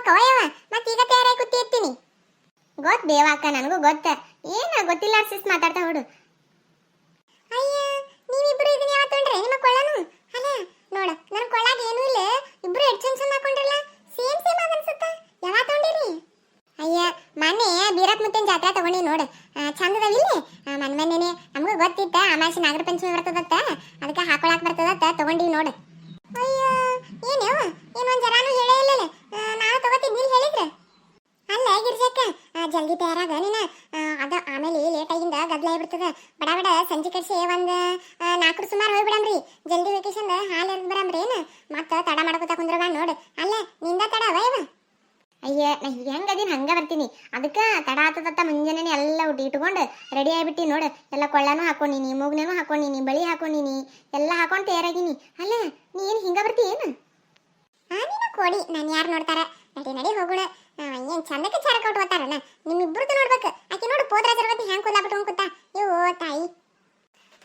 ಕವಯವ ಮತ್ತೆ ಈಗ ತಯಾರಾಗಿ ಕೂತಿ ಇರ್ತೀನಿ. ಗೊತ್ತ ದೇವಾಕ, ನನಗೂ ಗೊತ್ತ. ಏನ ಗೊತ್ತಿಲ್ಲ ಸಿಸ್ ಮಾತಾಡ್ತಾ ಹುಡು. ಅಯ್ಯ, ನೀವಿಬ್ರು ಇದನ್ನ ಯಾವ ತೊಂಡ್ರೆ ನಿಮ್ಮ ಕೊಳ್ಳನು? ಅಲ್ಲ ನೋಡ, ನನ್ನ ಕೊಳ್ಳಾಗ ಏನೂ ಇಲ್ಲ. ಇಬ್ರು ಎಡ್ ಚಂದ ಹಾಕೊಂಡ್ರಲ್ಲ, ಸೇಮ್ ಸೇಮ್ ಅದ ಅನ್ಸುತ್ತ. ಯಾವ ತೊಂಡಿರಿ? ಅಯ್ಯ, ಮೊನ್ನೆ ಬೀರಪ್ಪ ಮುತ್ತಿನ ಜಾತ್ರೆ ತಗೊಂಡಿ ನೋಡು, ಚಂದದವಿಲ್ಲ. ಮೊನ್ನೆನೆ ನಮಗೂ ಗೊತ್ತಿತ್ತ ಅಮಾಸಿ ನಾಗರ ಪಂಚಮಿ ಬರ್ತದತ್ತ, ಅದಕ್ಕೆ ಹಾಕೊಳಕ್ ಬರ್ತದತ್ತ ತಗೊಂಡಿವಿ ನೋಡು. ಅಯ್ಯ, ಏನೇವ ಏನೊಂದು ಜರಾನು ಹೇಳೇ ಇಲ್ಲಲ್ಲ, ನಾನು ತಗೋತಿದ್ನಿಲ್ಲ ಹೇಳಿದ್ರೆ. ಅಲ್ಲ ಗಿರ್ಜಕ್ಕ, ಜಲ್ದಿ ತಯಾರಾಗ ನೀನ. ಅದ ಆಮೇಲೆ ಲೇಟ್ ಆಗಿಂದ ಗದ್ಲ ಆಗ್ಬಿಡ್ತದ. ಬಡ ಬಡ ಸಂಜೆ ಕಡ್ಸಿ ಒಂದು 4 ಸುಮಾರು ಹೋಗ್ಬಿಡಮ್ರಿ. ಜಲ್ದಿ ವೆಕೇಶನ್ ಹಾಲು ಎರ್ದು ಬರಮ್ರಿ. ಏನು ಮತ್ತೆ ತಡ ಮಾಡ್ಕೊತಾ ಕುಂದ್ರಬ ನೋಡು. ಅಲ್ಲ ನಿಂದ ತಡ ಅವಯವ? ಅಯ್ಯ, ನಾ ಹೆಂಗದೀನಿ ಹಂಗ ಬರ್ತೀನಿ. ಅದಕ್ಕೆ ತಡ ಆತದತ್ತ ಮುಂಜಾನೆ ಎಲ್ಲ ಇಟ್ಕೊಂಡು ರೆಡಿ ಆಗಿಬಿಟ್ಟಿ ನೋಡು. ಎಲ್ಲ ಕೊಳ್ಳನೂ ಹಾಕೊಂಡಿನಿ, ಮೂಗ್ನೇನು ಹಾಕೊಂಡಿನಿ, ಬಳಿ ಹಾಕೊಂಡಿನಿ, ಎಲ್ಲ ಹಾಕೊಂಡು ತಯಾರಾಗಿನಿ. ಅಲ್ಲ ನೀ ಏನು ಹಿಂಗ ಬರ್ತಿ ಏನು? ನೀನು ಕೋಡಿ, ನಾನು ಯಾರು ನೋಡ್ತಾರ? ನಡಿ ನಡಿ ಹೋಗೋಣ. ಏನು ಚಂದಕ್ಕೆ ಚಾರ ಕೊಟ್ಟು ಹೋಗ್ತಾರಲ್ಲ, ನಿಮ್ಮಿಬ್ರದ್ದು ನೋಡ್ಬೇಕು. ಆಕೆ ನೋಡು ಪೋದ್ರ ಜರ್ವತಿ ಹ್ಯಾಂಗೆ ಕೂದ್ಲಾಬಿಟ್ಟು ಕೂತಾ. ಇವು ತಾಯಿ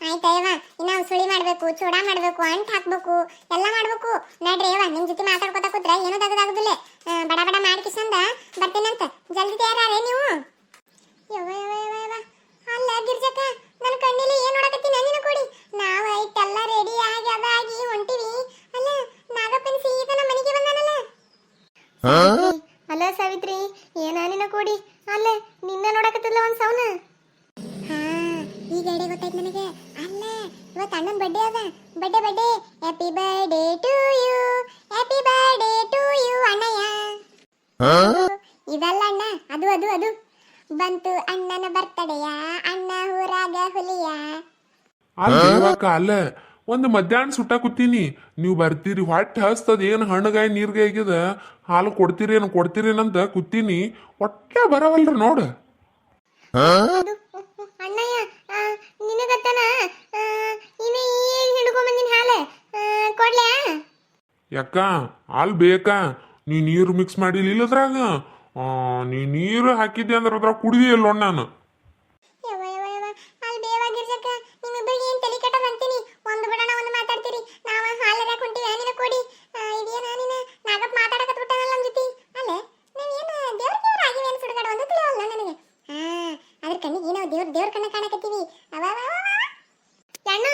ಆಯ್ತಯ್ಯವ, ಇನ್ನ ಸುಳಿ ಮಾಡ್ಬೇಕು, ಚೂಡ ಮಾಡ್ಬೇಕು, ಅಂಟ್ ಹಾಕ್ಬೇಕು, ಎಲ್ಲ ಮಾಡ್ಬೇಕು. ನಡ್ರಿ ಯವ್ವ, ನಿಮ್ ಜೊತೆ ಮಾತಾಡ್ಕೊತಾ ಕೂತ್ರೆ ಏನೂ ತಗದಾಗುದಿಲ್ಲ. ಬಡ ಬಡ ಮಾಡ್ಕಿಸಂದ ಬರ್ತೀನಂತ. ಜಲ್ದಿ ತಯಾರೇ ನೀವು? ಯವ್ವ ಯವ್ವ ಯವ್ವ ಯವ್ವ, ಅಲ್ಲ ಗಿರ್ಜಕ್ಕ, ನನ್ನ ಕಣ್ಣಿಲಿ ಏನ್ ನೋಡಕತ್ತೀನಿ ನಿನ್ನ ಕೊಡಿ. ನಾವ ಇಟ್ಟೆಲ್ಲ ರೆಡಿ ಆಗಿ ಅದಾಗಿ ಹೊಂಟಿವಿ. ಅಲ್ಲ ನಾಗಪ್ಪನ ಸೀದಾ ನಮ್ಮ ಮನೆಗೆ ಬಂದಾನಲ್ಲ. ಅಲ್ಲ ಸಾವಿತ್ರಿ, ಏನ ನಿನ್ನ ಕೊಡಿ? ಅಲ್ಲ ನಿನ್ನ ನೋಡಕತ್ತಿಲ್ಲ ಒಂದ್ ಸೌನ. ಈಗ ಎಡೆ ಗೊತ್ತಾಯ್ತು ನನಗೆ. ಅಲ್ಲ ಇವತ್ತು ಅಣ್ಣನ ಬರ್ಡೇ ಅದ. Birthday happy birthday to you, happy birthday to you ಅಣ್ಣಯ್ಯ. ಇದಲ್ಲ ಅಣ್ಣ, ಅದು ಅದು ಅದು ಬಂತು ಅಣ್ಣನ ಬರ್ತಡೆಯ, ಅಣ್ಣ ಊರಾಗ ಹುಲಿಯ. ಅಲ್ಲ ಒಂದು ಮಧ್ಯಾಹ್ನ ಸುಟ್ಟ ಕೂತೀನಿ, ನೀವು ಬರ್ತೀರಿ. ಹೊಟ್ಟೆ ಹಸ್ತದ, ಏನು ಹಣ್ಣಗಾಯಿ ನೀರ್ಗಾಯಿ ಆಗ್ಯದ, ಹಾಲು ಕೊಡ್ತೀರೇನಂತ ಕೂತೀನಿ. ಒಟ್ಟೆ ಬರವಲ್ರಿ ನೋಡು. ಅಣ್ಣಯ್ಯ, ನಿನಗತ್ತನ ಇನ್ನು ಈಗ ಹಿಡ್ಕೊಂಬಂದಿನ ಹಾಲು ಕೊಡ್ಲ್ಯಾ? ಯಾಕ ಹಾಲು ಬೇಕಾ? ನೀ ನೀರು ಮಿಕ್ಸ್ ಮಾಡಿಲ್ಲ ಅದ್ರಾಗ. ನೀ ನೀರು ಹಾಕಿದ್ದೆ ಅಂದ್ರೆ ಅದ್ರಾಗ ಕುಡಿದಿಲ್ಲ ನಾನು. ನಿಮ್ಮಿಬ್ಬರಿಗೆ ಏನು ತಲೆ ಕೆಟ್ಟ ಅಂತೀನಿ. ಒಂದು ಬಿಡೋಣ ಒಂದು ಮಾತಾಡ್ತೀರಿ. ನಾವು ಹಾಲು ಹಾಕೊಂತೀವಿ. ನಿನ ಕೊಡಿ. ಇದೇನ ನೀನು ನಾಗಪ್ಪ ಮಾತಾಡಕತ್ಬಿಟ್ಟನಲ್ಲ ನಮ್ಮ ಜೊತೆ. ಅಲ್ಲೇ ನಾವೇನು ದೇವ್ರ ಆಗಿವೆ ಏನು ಸುಡುಗಾಡ ಒಂದು ತಿಳಿಯಲ್ಲ ನನಗೆ. ಅದ್ರ ಕಣ್ಣಿಗೆ ನಾವು ದೇವ್ರ ಕಣ್ಣ ಕಾಣಕತ್ತೀವಿ. ಅಣ್ಣ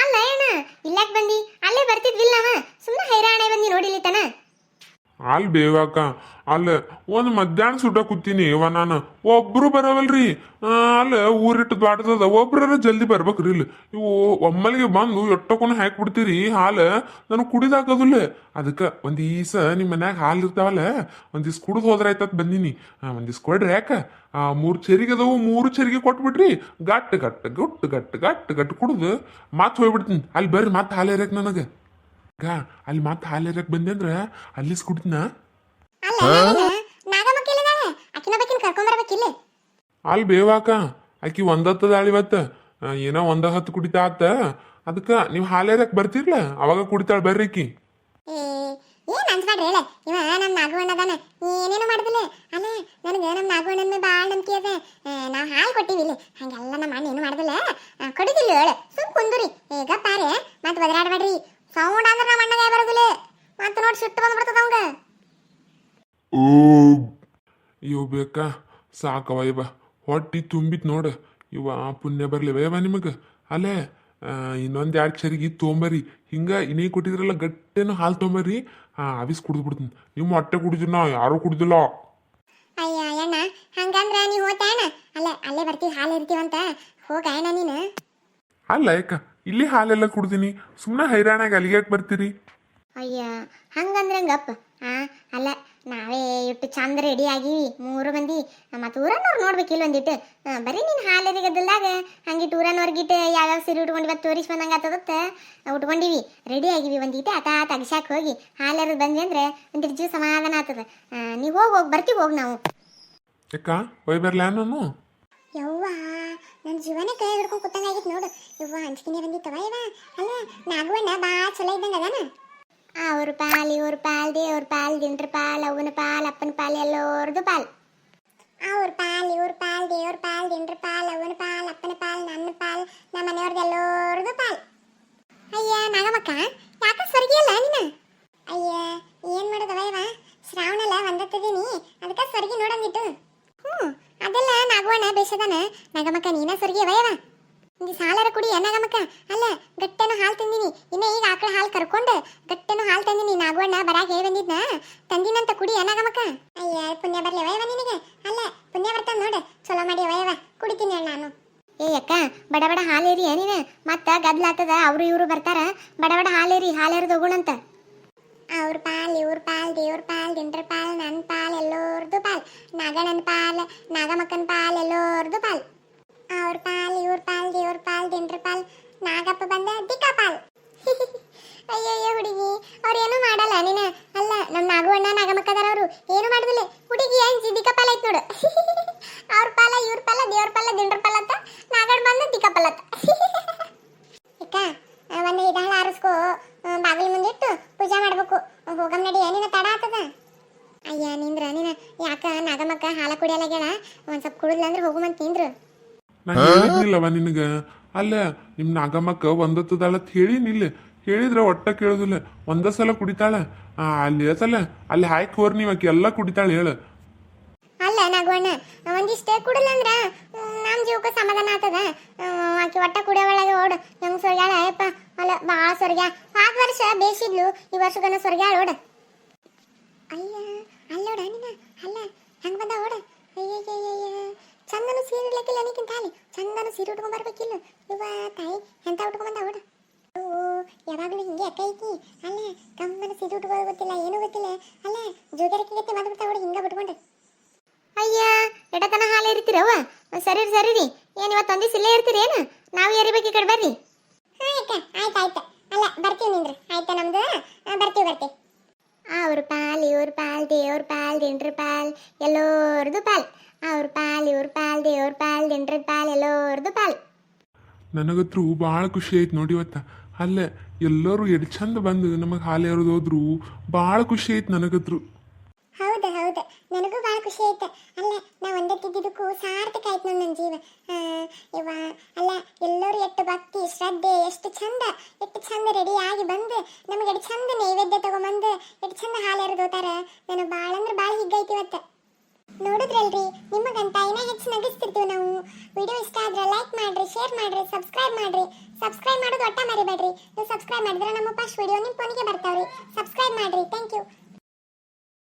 ಅಲ್ಲ ಅಣ್ಣ, ಇಲ್ಲಾಕ್ ಬಂದಿ? ಅಲ್ಲೇ ಬರ್ತಿದ್ವಿಲ್ಲ ನಾವ, ಸುಮ್ಮನೆ ಹೈರಾಣೆ ಬಂದಿ ನೋಡಿಲಿ ತನ. ಹಾಲು ಬೇವಾಕ. ಅಲ್ಲ ಒಂದು ಮಧ್ಯಾಹ್ನ ಸುಟ್ಟ ಕೂತೀನಿ ಇವ ನಾನು. ಒಬ್ರು ಬರವಲ್ರಿ. ಅಲ್ಲ ಊರಿಟ್ಟು ದಾಟದ, ಒಬ್ರ ಜಲ್ದಿ ಬರ್ಬೇಕ್ರಿ. ಇಲ್ಲಿ ಇವು ಒಮ್ಮಲಿಗೆ ಬಂದು ಎಟ್ಟಕೊಂಡು ಹಾಕ್ಬಿಡ್ತೀರಿ ಹಾಲು. ನನಗೆ ಕುಡಿದಾಕದಿಲ್ಲ. ಅದಕ್ಕೆ ಒಂದು ಈಸ ನಿಮ್ಮ ಮನ್ಯಾಗ ಹಾಲು ಇರ್ತಾವಲ್ಲ, ಒಂದಿವ್ಸ ಕುಡಿದು ಹೋದ್ರೆ ಆಯ್ತತ್ ಬಂದೀನಿ. ಒಂದಿವ್ಸ ಕೊಡ್ರಿ. ಯಾಕ 3 ಚೆರಿಗೆ ಅದಾವು, 3 ಚೆರಿಗೆ ಕೊಟ್ಬಿಟ್ರಿ. ಗಟ್ಟು ಕುಡಿದು ಮತ್ತೆ ಹೋಗ್ಬಿಡ್ತೀನಿ. ಅಲ್ಲಿ ಬರ್ರಿ ಮತ್ತೆ ಹಾಲು ಇರಕ್ ನನಗೆ. ಅಲ್ಲಿ ಮತ್ತೆ ಹಾಲು ಇರಕ್ ಬಂದೆ ಅಂದ್ರೆ ಅಲ್ಲಿಸ್ ಕುಡಿದ್ನ. ಅಲ್ಲಿ ಬೇವಾಕ, ಆಕಿ ಒಂದತ್ತದಾಳ ಇವತ್ತ. ಏನೋ 1:10 ಕುಡಿತಾ ಆತ. ಅದಕ್ಕ ನೀವು ಹಾಲೇರಕ್ ಬರ್ತಿರ್ಲ, ಅವಾಗ ಕುಡಿತಾಳ ಬರ್ರಿ ಆಕಿ. ಏನ್ ಅನ್ಸ್ಬೇಡ್ರಿ ಹೇಳ. ಇವ ನಮ್ ನಾಗವಣ್ಣ ಅದಾನ, ಏನೇನು ಮಾಡುದಿಲ್ಲ. ಅಲ್ಲ ನನಗೆ ನಮ್ ನಾಗವಣ್ಣನ ಭಾಳ ನಂಬಿಕೆ ಅದ. ನಾವು ಹಾಲು ಕೊಟ್ಟಿವಿ ಇಲ್ಲಿ, ಹಂಗೆಲ್ಲ ನಮ್ಮ ಅಣ್ಣ ಏನು ಮಾಡುದಿಲ್ಲ. ಕೊಡುದಿಲ್ಲ ಹೇಳ, ಸುಮ್ ಕುಂದುರಿ. ಈಗ ಪಾರೆ ಮತ್ತೆ ಬದಲಾಡ್ಬೇಡ್ರಿ. ಸೌಂಡ್ ಅಂದ್ರೆ ನಮ್ಮ ಅಣ್ಣಗೆ ಬರೋದಿಲ್ಲ. ಮತ್ತೆ ನೋಡಿ ಸಿಟ್ಟು ಬಂದ್ಬಿಡ್ತದ ಅವಂಗ. ಇವ್ ಬೇಕಾ? ಸಾಕವ ಇವ, ಹೊಟ್ಟಿ ತುಂಬಿತ್ ನೋಡ. ಇವ ಪುಣ್ಯ ಬರ್ಲಿವ ಇವ ನಿಮಗ. ಅಲ್ಲೇ ಇನ್ನೊಂದು 2 ಚರಿಗೆ ತೊಂಬರಿ. ಹಿಂಗ ಇನ್ನೇ ಕೊಟ್ಟಿದ್ರಲ್ಲ ಗಟ್ಟೆನು ಹಾಲು ತೊಂಬರಿ. ಅವಿಸ್ ಕುಡಿದು ಬಿಡ್ತೀನಿ. ನಿಮ್ಮ ಹೊಟ್ಟೆ ಕುಡಿದಿನ ಯಾರು ಕುಡಿದಿಲ್ಲ. ಅಯ್ಯ ಅಣ್ಣ, ಹಂಗಂದ್ರ ನೀ ಹೋತಾಣ? ಅಲ್ಲೇ ಬರ್ತೀವಿ, ಹಾಲು ಇರ್ತೀವಂತ. ಹೋಗ ಅಣ್ಣ ನೀನು. ಅಲ್ಲ ಯಾಕ ಇಲ್ಲಿ ಹಾಲೆಲ್ಲ ಕುಡ್ದೀನಿ. ಸುಮ್ಮನೆ ಹೈರಾಣಾಗ ಅಲ್ಲಿಗ್ಯಾಕೆ ಬರ್ತೀರಿ? ಅಯ್ಯ ಹಂಗಂದ್ರೆ ಹಂಗಪ್ಪ. ಅಲ್ಲ ನಾವೇ ಇಟ್ಟು ಚಂದ ರೆಡಿ ಆಗಿವಿ 3 ಮಂದಿ. ಮತ್ತು ಊರನ್ನವ್ರು ನೋಡ್ಬೇಕಿಲ್ಲ ಒಂದಿಟ್ಟು. ಬರೀ ನೀನು ಹಾಲೆರಿಗದಲ್ಲಾಗ ಹಂಗಿಟ್ಟು ಊರನ್ನವ್ರಿಗಿಟ್ಟು ಯಾವ್ಯಾವ ಸೀರೆ ಉಟ್ಕೊಂಡು ಇವತ್ತು ತೋರಿಸಿ ಬಂದಂಗೆ ಆತದತ್ತ ಉಟ್ಕೊಂಡಿವಿ. ರೆಡಿ ಆಗಿವಿ. ಒಂದಿಟ್ಟು ತಗಸಾಕ್ ಹೋಗಿ ಹಾಲೆರದು ಬಂದ್ವಿ ಅಂದ್ರೆ ಒಂದಿಟ್ಟು ಜೀವ ಸಮಾಧಾನ ಆಗ್ತದ. ನೀವು ಹೋಗಿ ಬರ್ತೀವಿ. ಹೋಗಿ ನಾವು ಯಾಕ ಹೋಯ್ ಬರ್ಲಾ ನಾನು? ಯವ್ವ, ನನ್ನ ಜೀವನ ಕೈ ಹಿಡ್ಕೊಂಡು ಕೂತಂಗ ಆಗಿತ್ತು ನೋಡು. ಯವ್ವ ಅಂಜಿಕೆನೆ ಬಂದಿತ್ತವ ಇವ. ಅಲ್ಲ ನಾಗವಣ್ಣ ಭಾಳ ಚಲೋ ಇದ್ದಂಗೆ ಅದಾನ. ಅವ್ರ ಪಾಲ್ ಇವ್ರ ಪಾಲ್, ದೇವ್ರ ಪಾಲ್, ದಿಂಡ್ರ ಪಾಲ್, ಅವನ ಪಾಲ್, ಅಪ್ಪನ ಪಾಲ್, ಎಲ್ಲೋರ್ದು ಪಾಲ್. ಅವ್ರ ಪಾಲ್ ಇವ್ರ ಪಾಲ್, ದೇವ್ರ ಪಾಲ್, ದಿಂಡ್ರ ಪಾಲ್, ಅವನ ಪಾಲ್, ಅಪ್ಪನ ಪಾಲ್, ನನ್ನ ಪಾಲ್, ನಮ್ಮ ಮನೆಯವ್ರದ್ದು ಎಲ್ಲೋರ್ದು ಪಾಲ್. ಅಯ್ಯ ನಾಗಮ್ಮಕ್ಕ, ಯಾಕ ಸ್ವರ್ಗಿ ಅಲ್ಲ ನೀನು? ಅಯ್ಯ ಏನ್ ಮಾಡೋದವ ಇವ? ಶ್ರಾವಣ ಅಲ್ಲ ಒಂದತ್ತದ ನಗಮಕ್ಕ ನೀನ ಸೊರ್ಗಿ ವಯವ ಒಂದು ಸಾಲರ ಕುಡಿ ನಗಮಕ್ಕ ಅಲ್ಲ ಗಟ್ಟೆನು ಹಾಲು ತಂದಿನಿ ಇನ್ನ ಈಗ ಆಕಳ ಹಾಲು ಕರ್ಕೊಂಡು ಗಟ್ಟೆನು ಹಾಲು ತಂದಿನಿ ನಾಗವಣ್ಣ ಬರಾಗ ಹೇಳಿ ಬಂದಿದ್ನ ತಂದಿನಂತ ಕುಡಿ ನಗಮಕ್ಕ ಅಯ್ಯ ಪುಣ್ಯ ಬರ್ಲಿ ವಯವ ನಿನಗೆ ಅಲ್ಲ ಪುಣ್ಯ ಬರ್ತದ ನೋಡು ಚಲೋ ಮಾಡಿ ವಯವ ಕುಡಿತೀನಿ ಅಣ್ಣ ನಾನು ಏ ಅಕ್ಕ ಬಡ ಬಡ ಹಾಲೇರಿ ನೀನು ಮತ್ತ ಗದ್ಲಾತದ ಅವರು ಇವರು ಬರ್ತಾರ ಬಡ ಬಡ ಹಾಲೇರಿ ಹಾಲೇರಿದ ಹೋಗುಣಂತ ಅವ್ರ ಪಾಲ್ ಇವ್ರ ಪಾಲ್ ದೇವ್ರ ಪಾಲ್ ದಿಂಡ್ರ ಪಾಲ್ ನನ್ನ ಪಾಲ್ ಎಲ್ಲೋರ್ದು ಪಾಲ್ ನಾಗಣ್ಣನ ಪಾಲ್ ನಾಗಮಕ್ಕನ ಪಾಲ್ ಎಲ್ಲೋರ್ದು ಪಾಲ್ ಅವ್ರ ಪಾಲ್ ಇವ್ರ ಪಾಲ್ ದೇವ್ರ ಪಾಲ್ ದಿಂಡ್ರ ಪಾಲ್ ನಾಗಪ್ಪ ಬಂದ ದಿಕ್ಕ ಪಾಲ್ ಅಯ್ಯಯ್ಯೋ ಹುಡುಗಿ ಅವ್ರೇನು ಮಾಡಲ್ಲ ನೀನು ಅಲ್ಲ ನಮ್ಮ ನಾಗವಣ್ಣ ನಾಗಮಕ್ಕದಾರ ಅವರು ಏನು ಮಾಡುದಿಲ್ಲ ಹುಡುಗಿ ಏನ್ ದಿಕ್ಕ ಪಾಲ್ ಐತ್ ನೋಡು ಅವ್ರ ಪಾಲ ಇವ್ರ ಪಾಲ ದೇವ್ರ ಪಾಲ ದಿಂಡ್ರ ಪಾಲ್ ಅಂತ ನಾಗಣ್ಣ ಬಂದ ದಿಕ್ಕ ಪಾಲ್ ಅಂತ ಅಕ್ಕ ಒಂದು ಇದಾಳ ಆರಿಸ್ಕೋ ಬಾಗಿಲು ಮುಂದಿಟ್ಟು ಪೂಜೆ ಮಾಡ್ಬೇಕು ಹೋಗಮ್ ನಡಿ ಏನಿನ ತಡ ಆತದ ಅಯ್ಯ ನಿಂದ್ರ ನೀನ ಯಾಕ ನಾಗಮಕ್ಕ ಹಾಲ ಕುಡಿಯಲಾಗ್ಯಾಳ ಒಂದ್ ಸ್ವಲ್ಪ ಕುಡಿದ್ಲ ಅಂದ್ರೆ ಹೋಗುಮಂತ ನಿಂದ್ರು ನಾ ಹೇಳಿದ್ನಿಲ್ಲವ ನಿನಗ ಅಲ್ಲ ನಿಮ್ ನಾಗಮ್ಮಕ್ಕ ಒಂದತ್ತದಾಳತ್ ಹೇಳಿನಿಲ್ಲ ಹೇಳಿದ್ರ ಒಟ್ಟ ಕೇಳೋದಿಲ್ಲ ಒಂದ ಸಲ ಕುಡಿತಾಳ ಅಲ್ಲಿ ಸಲ ಅಲ್ಲಿ ಹಾಕಿ ಹೋರ್ ನೀವ್ ಆಕಿ ಎಲ್ಲ ಕುಡಿತಾಳ ಹೇಳ ಅಲ್ಲ ನಾಗವಣ್ಣ ಒಂದಿಷ್ಟೇ ಕುಡಿಲ್ಲ ಅಂದ್ರ ನಮ್ ಜೀವಕ್ಕ ಸಮಾಧಾನ ಆತದ ಆಕಿ ಒಟ್ಟ ಕುಡಿಯೋಳಗೆ ಓಡ್ ಹೆಂಗ್ ಸೊರ್ಗ್ಯಾಳ ಅಯ್ಯಪ್ಪ ಅಲ್ಲ ಭಾಳ ಸೊರ್ಗ್ಯಾ ಆದ ವರ್ಷ ಬೇಸಿದ್ಲು ಈ ವರ್ಷಗನ ಸೊರ್ಗ್ಯಾಳ ಓಡ ಅಯ್ಯ ಅಲ್ಲೋಡ ನೀನ ಅಲ್ಲ ಹೆಂಗ್ ಬಂದ ಓಡ ಅಯ್ಯಯ್ಯಯ್ಯ ಚಂದನು ಸೀರೆ ಇಡ್ಲಕ್ಕಿಲ್ಲ ನೀಕಿಂತ ಅಲ್ಲಿ ಚಂದನು ಸೀರೆ ಉಟ್ಕೊಂಡ್ ಬರ್ಬೇಕಿಲ್ಲ ಇವ ತಾಯಿ ಎಂತ ಉಟ್ಕೊಂಡ್ ಬಂದ ಓಡ ಯಾವಾಗಲೂ ಹಿಂಗೆ ಅಕ್ಕ ಐತಿ ಅಲ್ಲ ಕಮ್ಮನ ಸೀರೆ ಉಟ್ಕೊಳ್ಳೋ ಗೊತ್ತಿಲ್ಲ ಏನೂ ಗೊತ್ತಿಲ್ಲ ಅಲ್ಲ ಜೋಗರಕ್ಕೆ ಗತಿ ಬಂದ್ಬಿಡ್ತಾ ಓಡ ಹಿಂಗ ಬಿಟ್ಕೊಂಡೆ ಅಯ್ಯ ಎಡತನ ಹಾಲು ಇರ್ತೀರವ ಸರಿ ಸರಿ ರೀ ಏನು ಇವತ್ತು ಒಂದಿವ್ಸ ಇಲ್ಲೇ ಇರ್ತೀರಿ ಏನು ನಾವು ಏರಿಬೇಕು ಈ ಕಡೆ ಬರ್ರಿ ಆಯ್ತ ಆಯ್ತು ಅಲ್ಲ ಬರ್ತೀವಿ ನಿಂದ್ರಿ ಆಯ್ತಾ ನಮ್ದು ಬರ್ತೀವಿ ಅವ್ರ ಪಾಲ್ ಇವ್ರ ಪಾಲ್ ದೇವ್ರ ಪಾಲ್ ದಿಂಡ್ರ ಪಾಲ್ ಎಲ್ಲೋರ್ದು ಪಾಲ್ ಅವ್ರ ಪಾಲ್ ಇವ್ರ ಪಾಲ್ ದೇವ್ರ ಪಾಲ್ ದಿಂಡ್ರ ಪಾಲ್ ಎಲ್ಲೋರ್ದು ಪಾಲ್ ನನಗತ್ರು ಭಾಳ ಖುಷಿ ಆಯ್ತು ನೋಡಿ ಇವತ್ತ ಅಲ್ಲ ಎಲ್ಲರೂ ಎಡ್ ಚಂದ ಬಂದು ನಮಗೆ ಹಾಲು ಎರೆದು ಹೋದ್ರು ಭಾಳ ಖುಷಿ ಆಯ್ತು ನನಗತ್ರು ಹೌದು ನನಗೂ ಭಾಳ ಖುಷಿ ಆಯ್ತು ಅಲ್ಲ ನಾ ಒಂದತ್ತಿದ್ದಕ್ಕೂ ಸಾರ್ಥಕ ಆಯ್ತು ನನ್ನ ಜೀವ ಇವ ಅಲ್ಲ ಎಲ್ಲರೂ ಎಷ್ಟು ಭಕ್ತಿ ಶ್ರದ್ಧೆ ಎಷ್ಟು ಚಂದ ರೆಡಿ ಆಗಿ ಬಂದು ನಮಗೆ ಎಷ್ಟು ಚಂದ ನೈವೇದ್ಯ ತಗೊಂಬಂದು ಎಷ್ಟು ಚಂದ ಹಾಲು ಎರೆದು ಹೋತಾರ ನನಗೆ ಭಾಳ ಅಂದ್ರೆ ಭಾಳ ಹಿಗ್ಗೈತಿ ಇವತ್ತು ನೋಡಿದ್ರಲ್ರಿ ನಿಮಗಂತ ಇನ್ನೂ ಹೆಚ್ಚು ನಗಿಸ್ತಿರ್ತೀವಿ ನಾವು ವಿಡಿಯೋ ಇಷ್ಟ ಆದ್ರೆ ಲೈಕ್ ಮಾಡ್ರಿ ಶೇರ್ ಮಾಡ್ರಿ ಸಬ್ಸ್ಕ್ರೈಬ್ ಮಾಡೋದು ಒಟ್ಟ ಮರಿಬೇಡ್ರಿ ನೀವು ಸಬ್ಸ್ಕ್ರೈಬ್ ಮಾಡಿದ್ರೆ ನಮ್ಮ ಫಸ್ಟ್ ವಿಡಿಯೋ ನಿಮ್ಮ